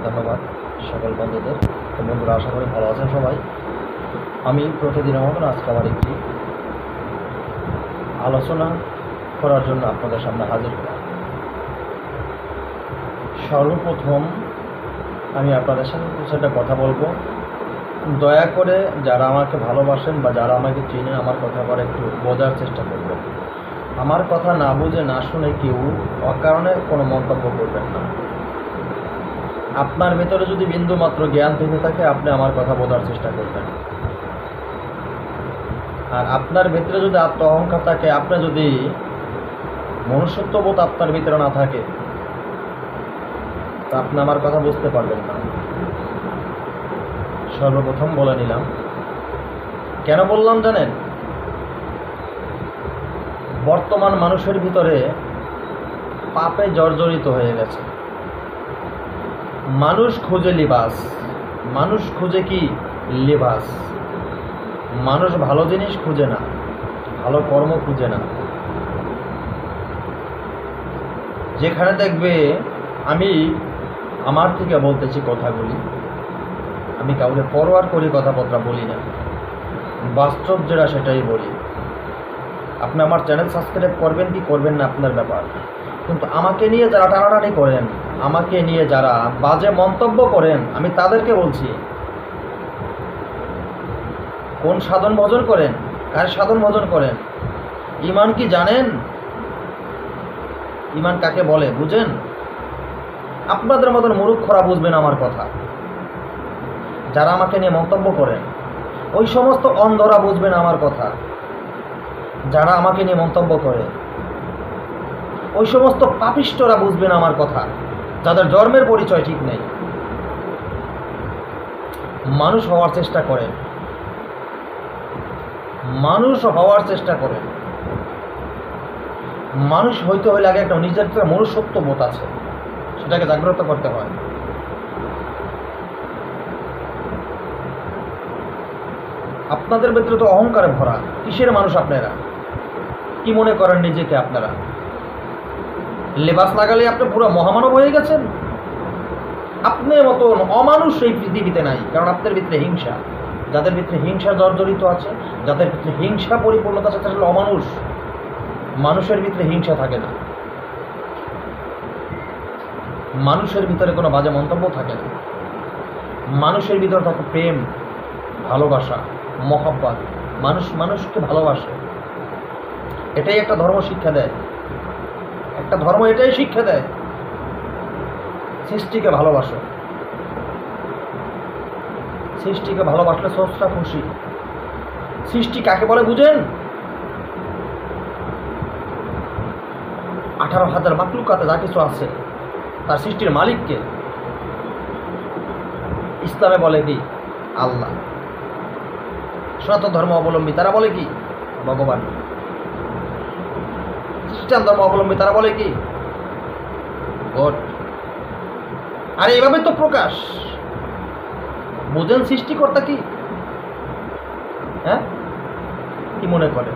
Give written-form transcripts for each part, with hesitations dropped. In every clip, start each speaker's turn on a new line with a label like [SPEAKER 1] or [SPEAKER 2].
[SPEAKER 1] ধন্যবাদ সকল বন্ধুদের। তো বন্ধুরা, আশা করি ভালো আছেন সবাই। আমি প্রতিদিনের মতন আজকে আবার একটি আলোচনা করার জন্য আপনাদের সামনে হাজির হলাম। সর্বপ্রথম আমি আপনাদের সাথে কিছু একটা কথা বলবো। দয়া করে যারা আমাকে ভালোবাসেন বা যারা আমাকে চিনেন, আমার কথা আবার একটু বোঝার চেষ্টা করবেন। আমার কথা না বুঝে না শুনে কেউ অকারণে কোনো মন্তব্য করবেন না। আপনার ভেতরে যদি বিন্দুমাত্র জ্ঞান থেকে থাকে, আপনি আমার কথা বোঝার চেষ্টা করবেন। আর আপনার ভিতরে যদি আত্ম অহংকার থাকে, আপনি যদি মনুষ্যত্ববোধ আপনার ভিতরে না থাকে, তা আপনি আমার কথা বুঝতে পারবেন না। সর্বপ্রথম বলে নিলাম। কেন বললাম জানেন? বর্তমান মানুষের ভিতরে পাপে জর্জরিত হয়ে গেছে। মানুষ খুঁজে লিবাস, মানুষ খুঁজে কি লিবাস। মানুষ ভালো জিনিস খুঁজে না, ভালো কর্ম খুঁজে না। যেখানে দেখবে, আমি আমার থেকে বলতেছি কথাগুলি, আমি কাউকে ফরওয়ার্ড করি, কথাবার্তা বলি না, বাস্তব যেটা সেটাই বলি। আপনি আমার চ্যানেল সাবস্ক্রাইব করবেন কি করবেন না আপনার ব্যাপার, কিন্তু আমাকে নিয়ে যারা টানাটানি করেন, আমাকে নিয়ে যারা বাজে মন্তব্য করেন, আমি তাদেরকে বলছি, কোন সাধন ভজন করেন, কার সাধন ভজন করেন? ঈমান কি জানেন? ঈমান কাকে বলে বুঝেন? আপনাদের মতন মূর্খরা বুঝবেন আমার কথা। যারা আমাকে নিয়ে মন্তব্য করেন, ওই সমস্ত অন্ধরা বুঝবেন আমার কথা। যারা আমাকে নিয়ে মন্তব্য করে, ওই সমস্ত পাপিষ্টরা বুঝবেন আমার কথা, যাদের জন্মের পরিচয় ঠিক নেই। মানুষ হওয়ার চেষ্টা করেন, মানুষ হওয়ার চেষ্টা করেন। মানুষ হইতে হলে আগে একটা নিজের একটা মনুষ্যত্ব বোধ আছে, সেটাকে জাগ্রত করতে হয়। আপনাদের ভিতরে তো অহংকারে ভরা। কিসের মানুষ আপনারা? কি মনে করেন নিজেকে আপনারা? লেবাস লাগালে আপনি পুরো মহামানব হয়ে গেছেন? আপনার মতন অমানুষ এই পৃথিবীতে নাই। কারণ আপনার ভিতরে হিংসা, যাদের ভিতরে হিংসা জর্জরিত আছে, যাদের ভিতরে হিংসা পরিপূর্ণতা আছে, তারা অমানুষ। মানুষের ভিতরে হিংসা থাকে না, মানুষের ভিতরে কোনো বাজে মন্তব্য থাকে না। মানুষের ভিতরে থাকে প্রেম, ভালোবাসা, মহব্বত। মানুষ মানুষকে ভালোবাসে। এটাই একটা ধর্ম শিক্ষা দেয়। একটা ধর্ম এটাই শিক্ষা দেয়, সৃষ্টিকে ভালোবাসো। সৃষ্টিকে ভালোবাসলে স্রষ্টা খুশি। সৃষ্টি কাকে বলে বুঝেন? 18,000 মাকলুকাতে যা কিছু আছে, তার সৃষ্টির মালিককে ইসলামে বলে কি? আল্লাহ। সনাতন ধর্ম অবলম্বী তারা বলে কি? ভগবান। খ্রিস্টান ধর্ম অবলম্বী তারা বলে কি? গড। আর এইভাবে তো প্রকাশ। বুঝেন সৃষ্টিকর্তা কি? হ্যাঁ, কি মনে করে?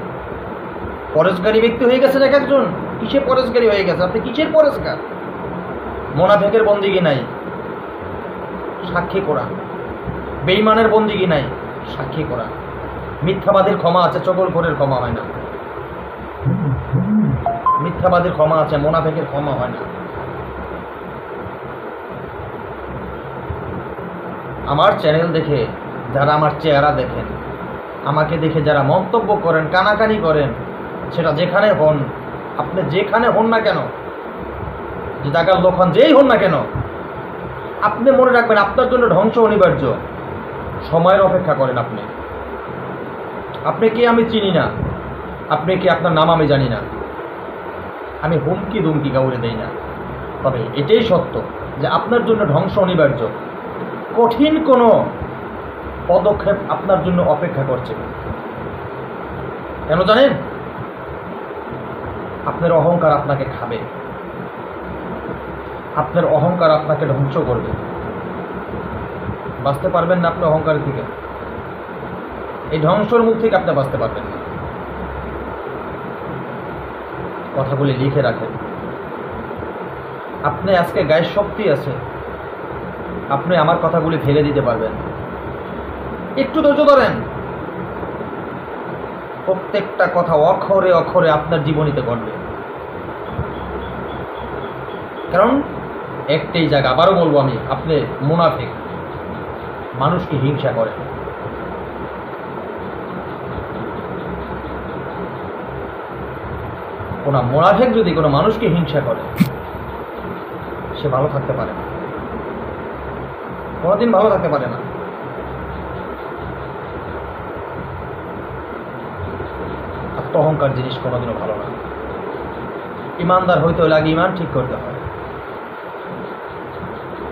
[SPEAKER 1] পরেশগারী ব্যক্তি হয়ে গেছেন এক একজন। কিসের পরেশগারী হয়ে গেছে? আপনি কিসের পরেশগার? মোনাফেকের বন্দিগি নাই, সাক্ষী কোরআন। বেঈমানের বন্দিগি নাই, সাক্ষী কোরআন। মিথ্যাবাদীর ক্ষমা আছে, চগলখোরের ক্ষমা হয় না। মিথ্যাবাদীর ক্ষমা আছে, মোনাফেকের ক্ষমা হয় না। আমার চ্যানেল দেখে যারা আমার চেহারা দেখেন, আমাকে দেখে যারা মন্তব্য করেন, কানাকানি করেন, সেটা যেখানে হন, আপনি যেখানে হন না কেন, যে জায়গার লোক হন, যেই হন না কেন, আপনি মনে রাখবেন আপনার জন্য ধ্বংস অনিবার্য। সময়ের অপেক্ষা করেন। আপনি কে আমি চিনি না, আপনি কি আপনার নাম আমি জানি না। আমি হুমকি দুমকি কাউরে দেই না। তবে এটাই সত্য যে আপনার জন্য ধ্বংস অনিবার্য। কঠিন কোনো পদক্ষেপ আপনার জন্য অপেক্ষা করছে। কেন জানেন? আপনার অহংকার আপনাকে খাবে, আপনার অহংকার আপনাকে ধ্বংস করবে। বাঁচতে পারবেন না আপনি অহংকারের থেকে। এই ধ্বংসর মুখ থেকে আপনি বাঁচতে পারবেন না। কথাগুলি লিখে রাখেন। আপনি আজকে গায়ের শক্তি আছে, আপনি আমার কথাগুলি ফেলে দিতে পারবেন। একটু ধৈর্য ধরেন, প্রত্যেকটা কথা অক্ষরে অক্ষরে আপনার জীবনীতে ঘটবে। কারণ একটাই জায়গা, আবারও বলবো আমি, আপনি মুনাফিক, মানুষকে হিংসা করেন। কোন মুনাফিক যদি কোনো মানুষকে হিংসা করে, সে ভালো থাকতে পারে না, কোনোদিন ভালো থাকতে পারে না। আত্মঅহংকার জিনিস কোনোদিনও ভালো না। ইমানদার হইতে হলে আগে ইমান ঠিক করতে হয়।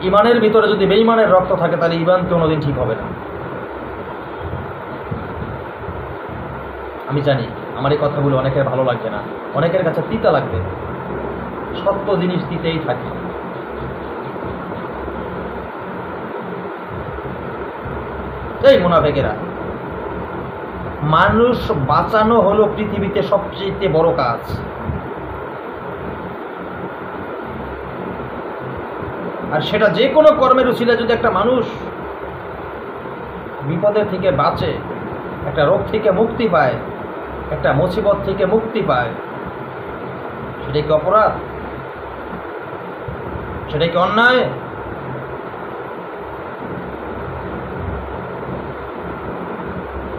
[SPEAKER 1] ইমানের ভিতরে যদি বেঈমানের রক্ত থাকে, তাহলে ইমান কোনোদিন ঠিক হবে না। আমি জানি আমার এই কথাগুলো অনেকের ভালো লাগবে না, অনেকের কাছে তিতা লাগবে। সত্য জিনিস তিতেই থাকে। এই মুনাফিকেরা, মানুষ বাঁচানো হলো পৃথিবীতে সবচেয়ে বড় কাজ। আর সেটা যে কোনো কর্মের উছিলা যদি একটা মানুষ বিপদের থেকে বাঁচে, একটা রোগ থেকে মুক্তি পায়, একটা মুসিবত থেকে মুক্তি পায়, সেটা কি অপরাধ? সেটা কি অন্যায়?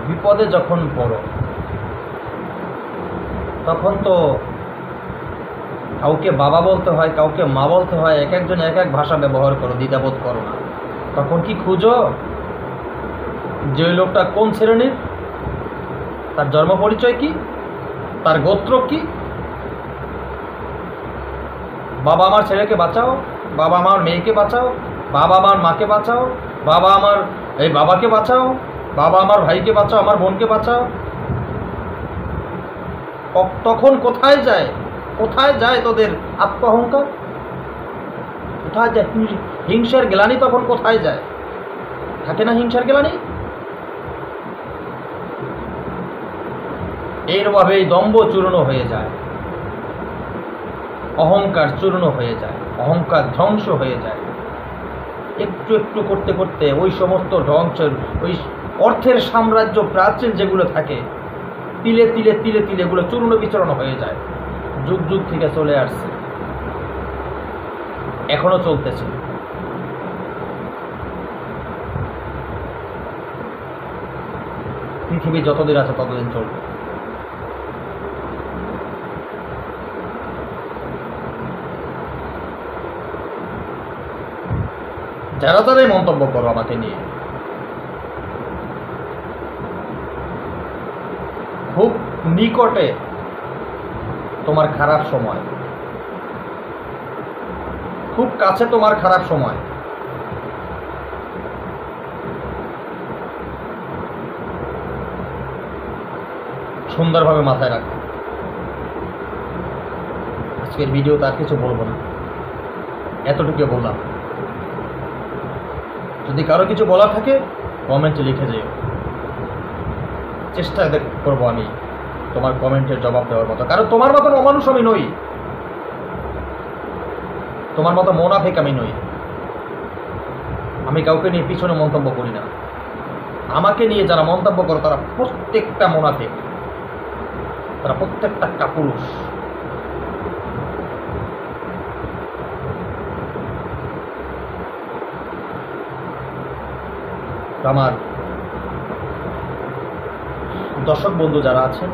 [SPEAKER 1] বিপদে যখন পড়ো, তখন তো কাউকে বাবা বলতে হয়, কাউকে মা বলতে হয়, এক একজন এক এক ভাষা ব্যবহার করো, দ্বিধাবোধ করো না। তখন কি খুঁজো যে ওই লোকটা কোন শ্রেণীর, তার জন্ম পরিচয় কি, তার গোত্র কি? বাবা আমার ছেলেকে বাঁচাও, বাবা আমার মেয়েকে বাঁচাও, বাবা আমার মাকে বাঁচাও, বাবা আমার এই বাবাকে বাঁচাও, বাবা আমার ভাইকে বাঁচাও, আমার বোনকে বাঁচাও। তখন কোথায় যায়, কোথায় যায় তোদের আত্মঅহংকার? কোথায় যায় হিংসার গ্লানি? তখন কোথায় যায়? থাকে না হিংসার গ্লানি? এইভাবে দম্ভ চূর্ণ হয়ে যায়, অহংকার চূর্ণ হয়ে যায়, অহংকার ধ্বংস হয়ে যায়। একটু একটু করতে করতে ওই সমস্ত ধ্বংসের, ওই অর্থের সাম্রাজ্য প্রাচীন যেগুলো থাকে, তিলে তিলে তিলে তিলে এগুলো চূর্ণ বিচূর্ণ হয়ে যায়। যুগ যুগ থেকে চলে আসছে, এখনো চলতেছে। পৃথিবী যতদিন আছে ততদিন চলবে। যারা তারাই মন্তব্য করো আমাকে নিয়ে, খুব নিকটে তোমার খারাপ সময়, খুব কাছে তোমার খারাপ সময়। সুন্দরভাবে মাথায় রাখো। আজকের ভিডিও তার কিছু বলবো না, এতটুকু বললাম। যদি কারো কিছু বলা থাকে কমেন্টে লিখে যেও, চেষ্টা করবো আমি তোমার কমেন্টের জবাব দেওয়ার মতো। কারণ তোমার মতন অমানুষ আমি নই, তোমার মতো মুনাফিক আমি নই। আমি কাউকে নিয়ে পিছনে মন্তব্য করি না। আমাকে নিয়ে যারা মন্তব্য করে তারা প্রত্যেকটা মুনাফিক, তারা প্রত্যেকটা কাপুরুষ। আমার দর্শক বন্ধু যারা আছেন,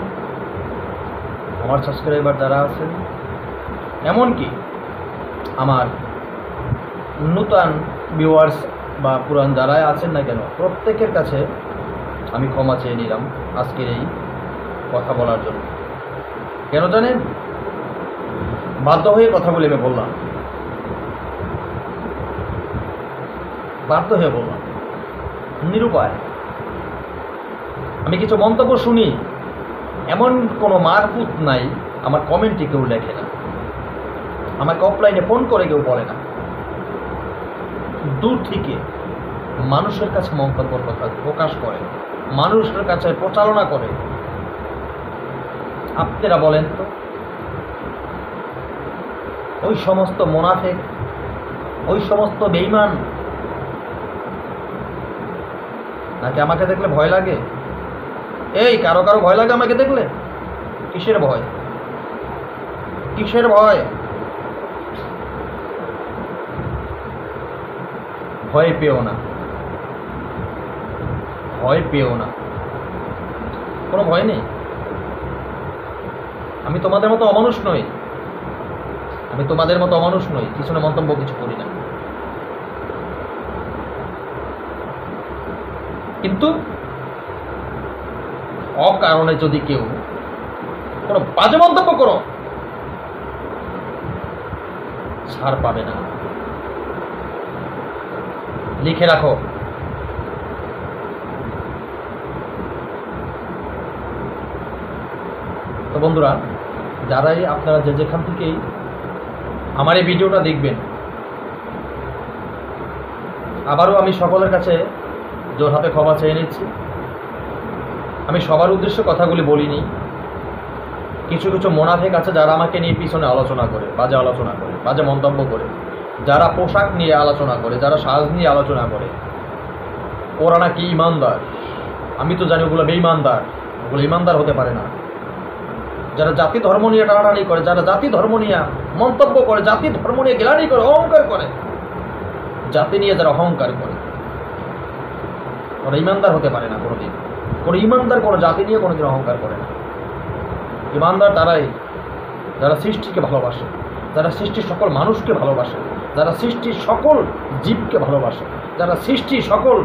[SPEAKER 1] আমার সাবস্ক্রাইবার যারা আছেন, এমনকি আমার নূতন ভিউয়ার্স বা পুরান যারা আছেন না কেন, প্রত্যেকের কাছে আমি ক্ষমা চেয়ে নিলাম আজকের এই কথা বলার জন্য। কেন জানেন? বাধ্য হয়ে কথা বলে আমি বললাম, বাধ্য হয়ে বললাম, নিরুপায়। আমি কিছু মন্তব্য শুনি, এমন কোনো মারপুত নাই আমার কমেন্টে কেউ লেখে না, আমাকে অফলাইনে ফোন করে কেউ বলে না। দূর থেকে মানুষের কাছে মন্তব্যের কথা প্রকাশ করে, মানুষের কাছে প্রচারণা করে। আপনারা বলেন তো, ওই সমস্ত মুনাফিক, ওই সমস্ত বেঈমান নাকি আমাকে দেখলে ভয় লাগে? এই কারো কারো ভয় লাগে আমাকে দেখলে? কিসের ভয়? কিসের ভয়? ভয় পেও না, ভয় পেও না, কোনো ভয় নেই। আমি তোমাদের মতো অমানুষ নই, আমি তোমাদের মতো অমানুষ নই, পিছনে মন্তব্য কিছু করি না। কিন্তু অকারণে যদি কেউ কোনো বাজে মন্তব্য করো, ছাড় পাবে না। লিখে রাখো। তো বন্ধুরা, যারাই আপনারা যেখান থেকেই আমার এই ভিডিওটা দেখবেন, আবারও আমি সকলের কাছে জোর হাতে ক্ষমা চেয়ে নিচ্ছি। আমি সবার উদ্দেশ্যে কথাগুলি বলিনি। কিছু কিছু মোনাফেক আছে যারা আমাকে নিয়ে পিছনে আলোচনা করে, বাজে আলোচনা করে, বাজে মন্তব্য করে, যারা পোশাক নিয়ে আলোচনা করে, যারা সাজ নিয়ে আলোচনা করে, ওরা নাকি ইমানদার। আমি তো জানি ওগুলো বেঈমানদার, ওগুলো ইমানদার হতে পারে না। যারা জাতি ধর্ম নিয়ে টানাটানি করে, যারা জাতি ধর্ম নিয়ে মন্তব্য করে, জাতি ধর্ম নিয়ে গ্লানি করে, অহংকার করে, জাতি নিয়ে যারা অহংকার করে, ওরা ইমানদার হতে পারে না কোনোদিন। কোনো ইমানদার কোনো জাতি নিয়ে কোনোদিন অহংকার করে না। ইমানদার তারাই যারা সৃষ্টিকে ভালোবাসে, যারা সৃষ্টির সকল মানুষকে ভালোবাসে, যারা সৃষ্টির সকল জীবকে ভালোবাসে, যারা সৃষ্টির সকল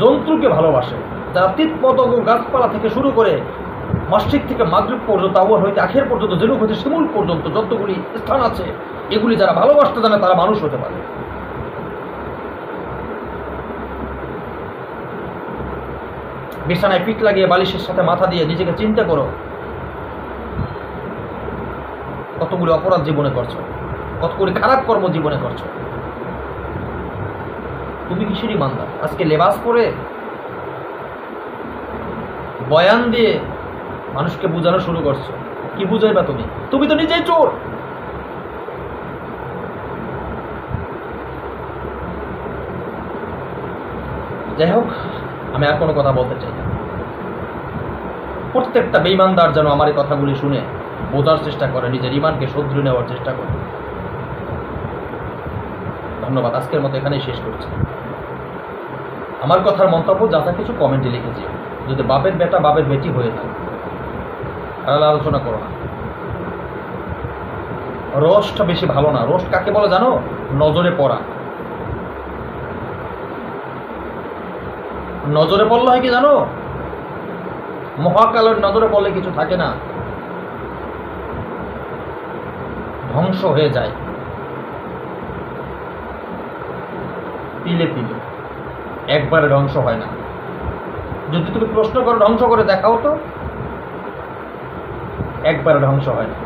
[SPEAKER 1] জন্তুকে ভালোবাসে, যারা কীটপতঙ্গ গাছপালা থেকে শুরু করে মসজিদ থেকে মাগরিব পর্যন্ত, আউয়াল হইতে আখের পর্যন্ত, জেনুক হইতে শিমুল পর্যন্ত যতগুলি স্থান আছে, এগুলি যারা ভালোবাসতে জানে তারা মানুষ হতে পারে। বিছানায় পিঠ লাগিয়ে বালিশের সাথে মাথা দিয়ে নিজেকে চিন্তা করো, কতগুলি অপরাধ জীবনে করছো, কতগুলি খারাপ কর্ম জীবনে করছো। তুমি কিসের ইমানদার? আজকে লেবাস পরে বয়ান দিয়ে মানুষকে বুঝানো শুরু করছো। কি বুঝাইবা তুমি? তুমি তো নিজেই চোর। যাই হোক, আমি আর কোনো কথা বলতে চাই না। প্রত্যেকটা বেঈমানদার যেন আমার এই কথাগুলি শুনে বোঝার চেষ্টা করে, নিজের ইমানকে শুধরে নেওয়ার চেষ্টা করে। ধন্যবাদ। আজকের মতো এখানেই শেষ করছি। আমার কথার মন্তব্য যা যা কিছু কমেন্টে লিখেছি, যদি বাপের বেটা বাপের বেটি হয়ে থাকে তাহলে আলোচনা করো না। রোস্টটা বেশি ভালো না। রোস্ট কাকে বলে জানো? নজরে পড়া। নজরে পড়লে হয় কি জানো? মহাকালের নজরে পড়লে কিছু থাকে না, ধ্বংস হয়ে যায় তিলে তিলে, একবারে ধ্বংস হয় না। যদি তুমি প্রশ্ন করো ধ্বংস করে দেখাও তো, একবারে ধ্বংস হয় না,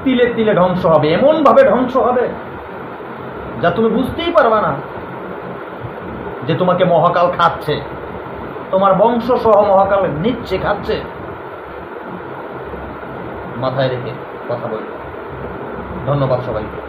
[SPEAKER 1] তিলে তিলে ধ্বংস হবে। এমন ভাবে ধ্বংস হবে যা তুমি বুঝতেই পারবে না যে তোমাকে মহাকাল খাচ্ছে, তোমার বংশ সহ মহাকাল নিচ্ছে, খাচ্ছে। মাথায় রেখে কথা বলবে। ধন্যবাদ সবাইকে।